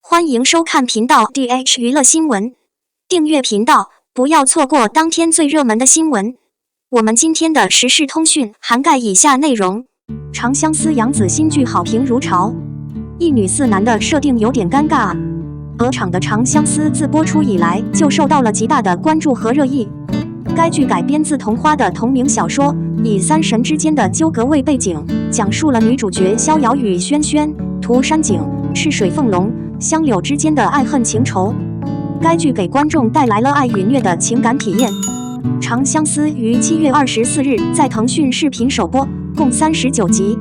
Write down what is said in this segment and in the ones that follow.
欢迎收看频道 DH 娱乐新闻，订阅频道，不要错过当天最热门的新闻。我们今天的时事通讯涵盖以下内容：长相思杨紫新剧好评如潮，一女四男的设定有点尴尬啊。鹅厂的长相思自播出以来就受到了极大的关注和热议。该剧改编自童话的同名小说，以三神之间的纠葛为背景，讲述了女主角逍遥与轩轩、涂山璟、赤水凤龙、香柳之间的爱恨情仇。该剧给观众带来了爱与虐的情感体验。长相思于7月24日在腾讯视频首播，共39集。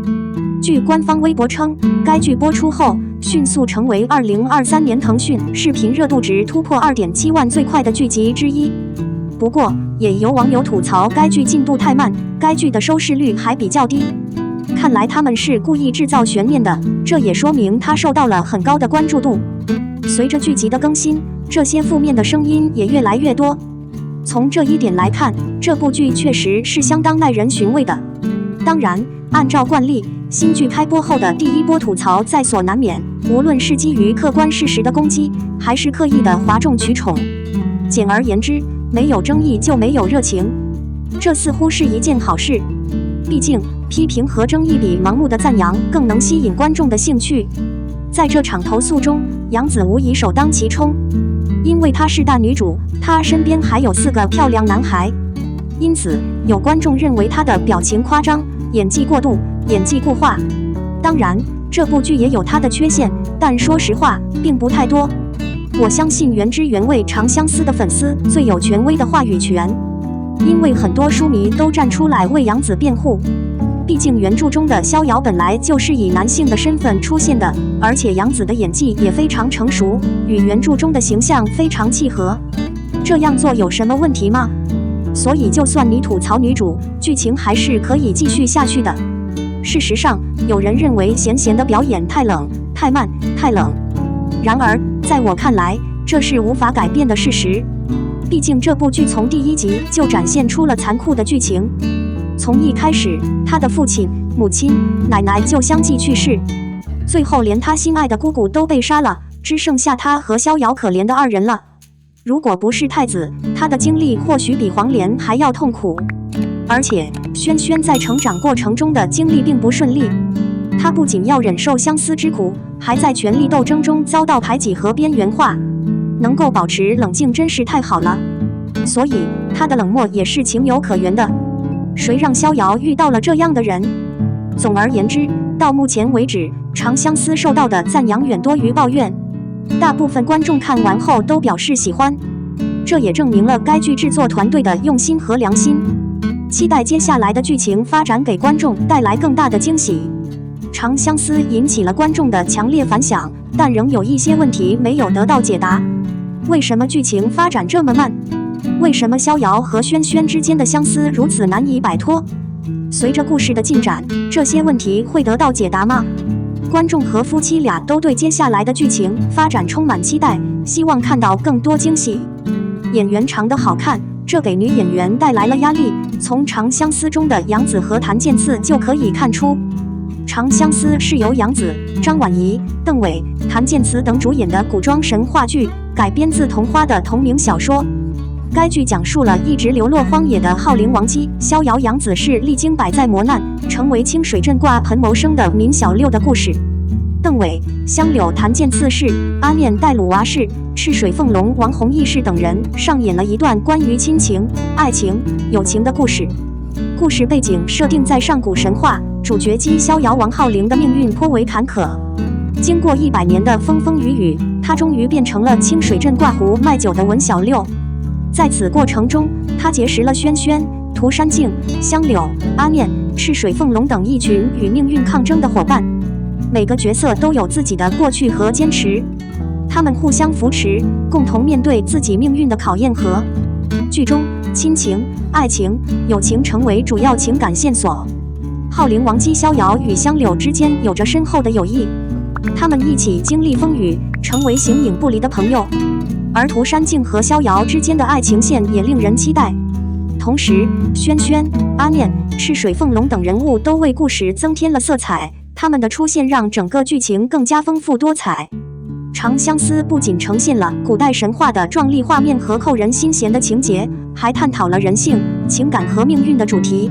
据官方微博称，该剧播出后迅速成为2023年腾讯视频热度值突破2.7万最快的剧集之一。不过，也有网友吐槽该剧进度太慢，该剧的收视率还比较低。看来他们是故意制造悬念的，这也说明它受到了很高的关注度。随着剧集的更新，这些负面的声音也越来越多。从这一点来看，这部剧确实是相当耐人寻味的。当然，按照惯例，新剧开播后的第一波吐槽在所难免，无论是基于客观事实的攻击，还是刻意的哗众取宠。简而言之，没有争议就没有热情，这似乎是一件好事。毕竟，批评和争议比盲目的赞扬更能吸引观众的兴趣。在这场投诉中，杨紫无疑首当其冲，因为她是大女主，她身边还有4个漂亮男孩，因此有观众认为她的表情夸张，演技过度，演技固化。当然，这部剧也有它的缺陷，但说实话，并不太多。我相信原汁原味长相思的粉丝最有权威的话语权，因为很多书迷都站出来为杨紫辩护。毕竟原著中的逍遥本来就是以男性的身份出现的，而且杨紫的演技也非常成熟，与原著中的形象非常契合。这样做有什么问题吗？所以就算你吐槽女主，剧情还是可以继续下去的。事实上，有人认为贤贤的表演太冷、太慢、太冷。然而，在我看来，这是无法改变的事实。毕竟这部剧从第1集就展现出了残酷的剧情。从一开始，他的父亲、母亲、奶奶就相继去世，最后连他心爱的姑姑都被杀了，只剩下他和逍遥可怜的2人了。如果不是太子，他的经历或许比黄连还要痛苦。而且，轩轩在成长过程中的经历并不顺利，他不仅要忍受相思之苦，还在权力斗争中遭到排挤和边缘化。能够保持冷静真是太好了，所以他的冷漠也是情有可原的。谁让逍遥遇到了这样的人？总而言之，到目前为止，长相思受到的赞扬远多于抱怨，大部分观众看完后都表示喜欢，这也证明了该剧制作团队的用心和良心。期待接下来的剧情发展给观众带来更大的惊喜。长相思引起了观众的强烈反响，但仍有一些问题没有得到解答。为什么剧情发展这么慢？为什么逍遥和轩轩之间的相思如此难以摆脱？随着故事的进展，这些问题会得到解答吗？观众和夫妻俩都对接下来的剧情发展充满期待，希望看到更多惊喜。演员长得好看，这给女演员带来了压力。从长相思中的杨紫和谭健次就可以看出，长相思是由杨紫、张晚怡、邓伟、谭健次等主演的古装神话剧，改编自童话的同名小说。该剧讲述了一直流落荒野的浩灵王姬逍遥杨紫是历经百载磨难，成为清水镇挂盆谋生的闵小六的故事。邓伟、香柳、谭健次氏、阿念戴鲁娃氏、赤水凤龙王弘毅氏等人上演了一段关于亲情、爱情、友情的故事。故事背景设定在上古神话，主角姬逍遥王浩灵的命运颇为坎坷。经过100年的风风雨雨，他终于变成了清水镇挂湖卖酒的文小六。在此过程中，他结识了轩轩、涂山璟、香柳、阿念、赤水凤龙等一群与命运抗争的伙伴。每个角色都有自己的过去和坚持，他们互相扶持，共同面对自己命运的考验和剧中亲情、爱情、友情成为主要情感线索。浩灵王姬逍遥与香柳之间有着深厚的友谊，他们一起经历风雨，成为形影不离的朋友。而涂山璟和逍遥之间的爱情线也令人期待。同时，轩轩、阿念、赤水凤龙等人物都为故事增添了色彩，他们的出现让整个剧情更加丰富多彩。长相思不仅呈现了古代神话的壮丽画面和扣人心弦的情节，还探讨了人性、情感和命运的主题。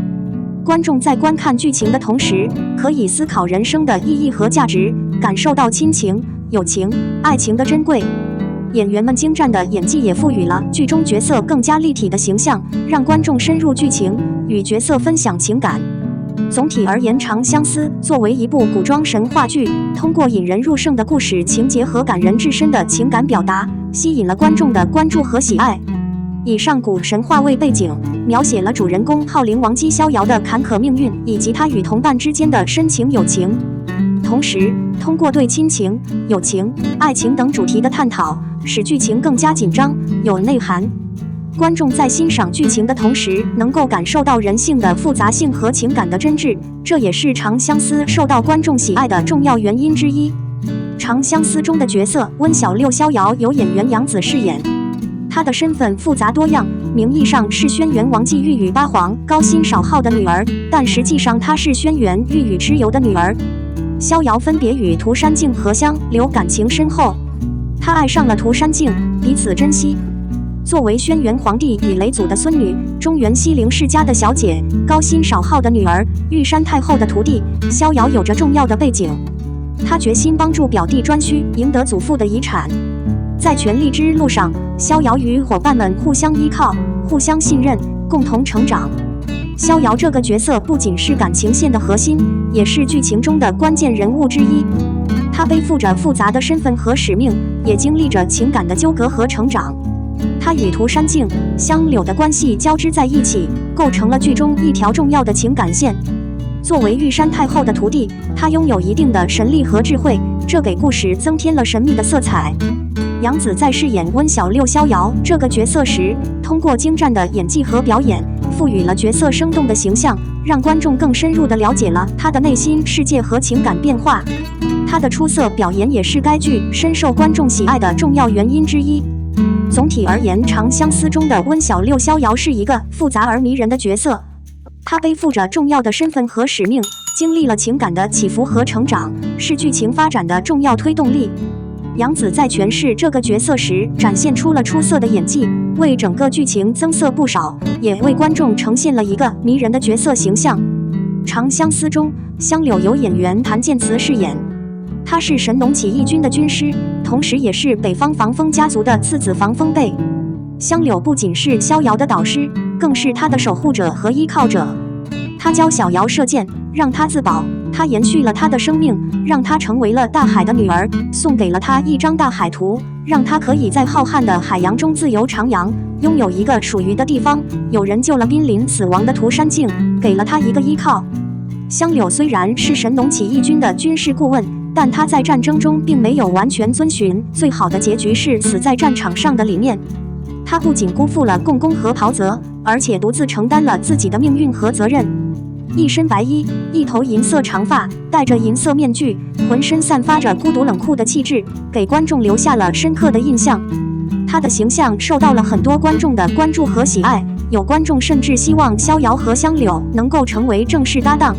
观众在观看剧情的同时，可以思考人生的意义和价值，感受到亲情、友情、爱情的珍贵。演员们精湛的演技也赋予了剧中角色更加立体的形象，让观众深入剧情，与角色分享情感。总体而言，《长相思》作为一部古装神话剧，通过引人入胜的故事情节和感人至深的情感表达，吸引了观众的关注和喜爱。以上古神话为背景，描写了主人公浩灵王姬逍遥的坎坷命运，以及他与同伴之间的深情友情。同时，通过对亲情、友情、爱情等主题的探讨，使剧情更加紧张、有内涵。观众在欣赏剧情的同时，能够感受到人性的复杂性和情感的真挚，这也是《长相思》受到观众喜爱的重要原因之一。《长相思》中的角色温小六逍遥由演员杨紫饰演，她的身份复杂多样，名义上是轩辕王继玉与八皇高辛少昊的女儿，但实际上她是轩辕玉与蚩尤的女儿。逍遥分别与涂山烬和香柳感情深厚，她爱上了涂山烬，彼此珍惜。作为轩辕皇帝与雷祖的孙女，中原西陵世家的小姐，高辛少昊的女儿，玉山太后的徒弟，逍遥有着重要的背景。他决心帮助表弟颛顼赢得祖父的遗产。在权力之路上，逍遥与伙伴们互相依靠，互相信任，共同成长。逍遥这个角色不仅是感情线的核心，也是剧情中的关键人物之一。他背负着复杂的身份和使命，也经历着情感的纠葛和成长。他与涂山烬、香柳的关系交织在一起，构成了剧中一条重要的情感线。作为玉山太后的徒弟，他拥有一定的神力和智慧，这给故事增添了神秘的色彩。杨紫在饰演温小六逍遥这个角色时，通过精湛的演技和表演，赋予了角色生动的形象，让观众更深入地了解了他的内心世界和情感变化。他的出色表演也是该剧深受观众喜爱的重要原因之一。总体而言，《长相思》中的温小六逍遥是一个复杂而迷人的角色，他背负着重要的身份和使命，经历了情感的起伏和成长，是剧情发展的重要推动力。杨紫在诠释这个角色时，展现出了出色的演技，为整个剧情增色不少，也为观众呈现了一个迷人的角色形象。《长相思》中，香柳由演员谭健次饰演，他是神农起义军的军师，同时也是北方防风家族的次子防风辈。香柳不仅是逍遥的导师，更是他的守护者和依靠者。他教小遥射箭，让他自保；他延续了他的生命，让他成为了大海的女儿，送给了他一张大海图，让他可以在浩瀚的海洋中自由徜徉，拥有一个属于的地方。有人救了濒临死亡的涂山烬，给了他一个依靠。香柳虽然是神农起义军的军事顾问，但他在战争中并没有完全遵循最好的结局是死在战场上的理念。他不仅辜负了共工和袍泽，而且独自承担了自己的命运和责任。一身白衣，一头银色长发，戴着银色面具，浑身散发着孤独冷酷的气质，给观众留下了深刻的印象。他的形象受到了很多观众的关注和喜爱，有观众甚至希望逍遥和香柳能够成为正式搭档。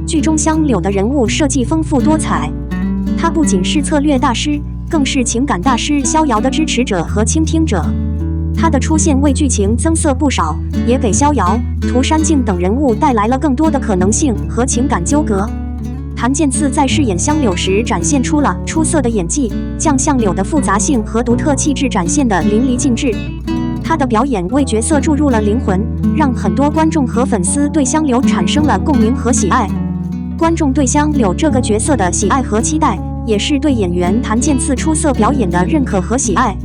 剧中香柳的人物设计丰富多彩，他不仅是策略大师，更是情感大师逍遥的支持者和倾听者。他的出现为剧情增色不少，也给逍遥、涂山烬等人物带来了更多的可能性和情感纠葛。谭健次在饰演香柳时展现出了出色的演技，将香柳的复杂性和独特气质展现得淋漓尽致。他的表演为角色注入了灵魂，让很多观众和粉丝对香柳产生了共鸣和喜爱。观众对香柳这个角色的喜爱和期待，也是对演员谭健次出色表演的认可和喜爱。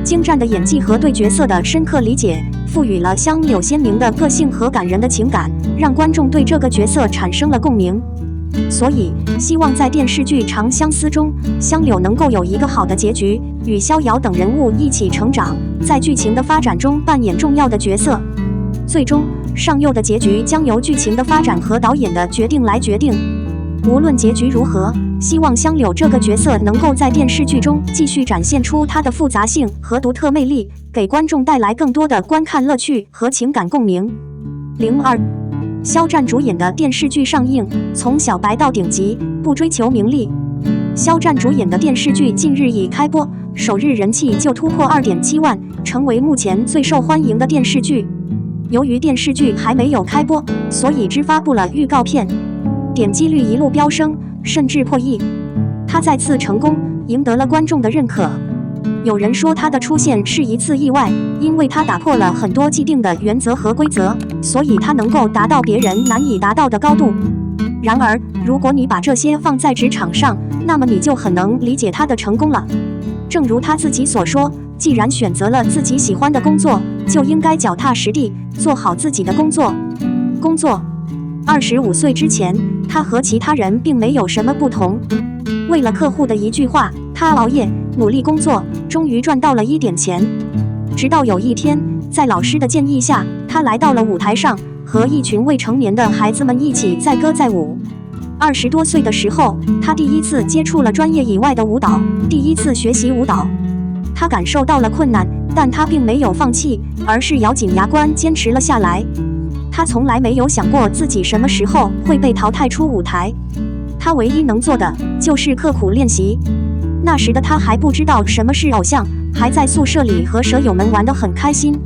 精湛的演技和对角色的深刻理解，赋予了香柳鲜明的个性和感人的情感，让观众对这个角色产生了共鸣。所以，希望在电视剧《长相思》中，香柳能够有一个好的结局，与逍遥等人物一起成长，在剧情的发展中扮演重要的角色。最终，上佑的结局将由剧情的发展和导演的决定来决定。无论结局如何，希望香柳这个角色能够在电视剧中继续展现出它的复杂性和独特魅力，给观众带来更多的观看乐趣和情感共鸣。02肖战主演的电视剧上映，从小白到顶级，不追求名利。肖战主演的电视剧近日已开播，首日人气就突破2.7万，成为目前最受欢迎的电视剧。由于电视剧还没有开播，所以只发布了预告片，点击率一路飙升，甚至破亿。他再次成功，赢得了观众的认可。有人说他的出现是一次意外，因为他打破了很多既定的原则和规则，所以他能够达到别人难以达到的高度。然而，如果你把这些放在职场上，那么你就很能理解他的成功了。正如他自己所说，既然选择了自己喜欢的工作，就应该脚踏实地，做好自己的工作。25岁之前，他和其他人并没有什么不同。为了客户的一句话，他熬夜努力工作，终于赚到了一点钱。直到有一天，在老师的建议下，他来到了舞台上，和一群未成年的孩子们一起载歌载舞。20多岁的时候，他第一次接触了专业以外的舞蹈，第一次学习舞蹈。他感受到了困难，但他并没有放弃，而是咬紧牙关坚持了下来。他从来没有想过自己什么时候会被淘汰出舞台，他唯一能做的就是刻苦练习。那时的他还不知道什么是偶像，还在宿舍里和舍友们玩得很开心。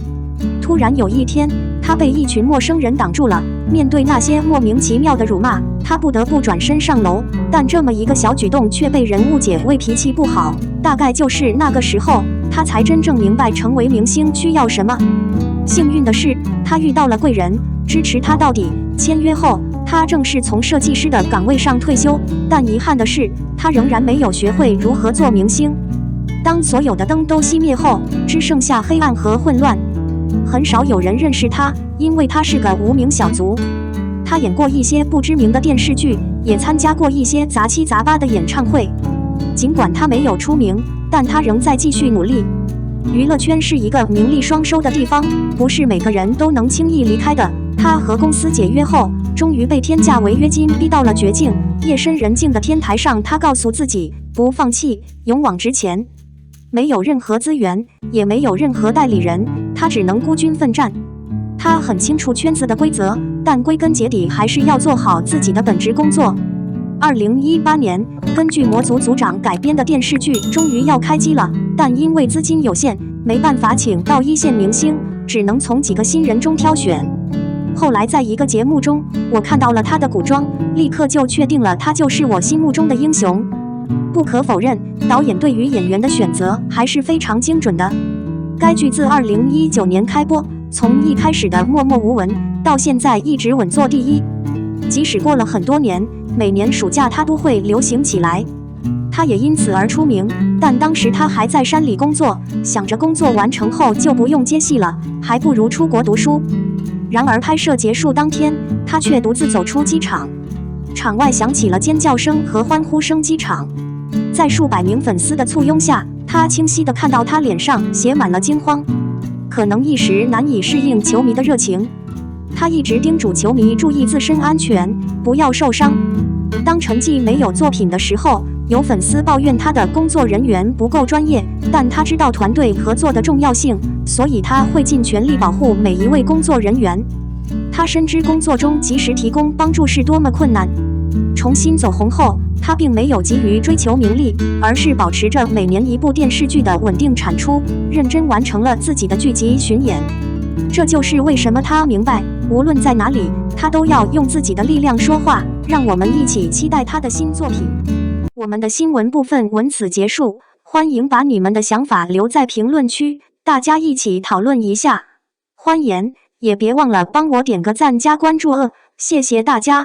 突然有一天，他被一群陌生人挡住了。面对那些莫名其妙的辱骂，他不得不转身上楼，但这么一个小举动却被人误解为脾气不好。大概就是那个时候，他才真正明白成为明星需要什么。幸运的是，他遇到了贵人，支持他到底。签约后，他正式从设计师的岗位上退休，但遗憾的是，他仍然没有学会如何做明星。当所有的灯都熄灭后，只剩下黑暗和混乱。很少有人认识他，因为他是个无名小卒。他演过一些不知名的电视剧，也参加过一些杂七杂八的演唱会。尽管他没有出名，但他仍在继续努力。娱乐圈是一个名利双收的地方，不是每个人都能轻易离开的。他和公司解约后，终于被天价违约金逼到了绝境。夜深人静的天台上，他告诉自己，不放弃，勇往直前。没有任何资源，也没有任何代理人，他只能孤军奋战。他很清楚圈子的规则，但归根结底还是要做好自己的本职工作。2018年，根据模组组长改编的电视剧终于要开机了，但因为资金有限，没办法请到一线明星，只能从几个新人中挑选。后来在一个节目中，我看到了他的古装，立刻就确定了他就是我心目中的英雄。不可否认，导演对于演员的选择还是非常精准的。该剧自2019年开播，从一开始的默默无闻，到现在一直稳坐第一。即使过了很多年，每年暑假它都会流行起来。他也因此而出名，但当时他还在山里工作，想着工作完成后就不用接戏了，还不如出国读书。然而拍摄结束当天，他却独自走出机场。场外响起了尖叫声和欢呼声击场，在数百名粉丝的簇拥下，他清晰地看到他脸上写满了惊慌，可能一时难以适应球迷的热情。他一直叮嘱球迷注意自身安全，不要受伤。当陈迹没有作品的时候，有粉丝抱怨他的工作人员不够专业，但他知道团队合作的重要性，所以他会尽全力保护每一位工作人员。他深知工作中及时提供帮助是多么困难。重新走红后，他并没有急于追求名利，而是保持着每年一部电视剧的稳定产出，认真完成了自己的剧集巡演。这就是为什么他明白，无论在哪里，他都要用自己的力量说话。让我们一起期待他的新作品。我们的新闻部分文此结束，欢迎把你们的想法留在评论区，大家一起讨论一下。欢迎，也别忘了帮我点个赞加关注谢谢大家。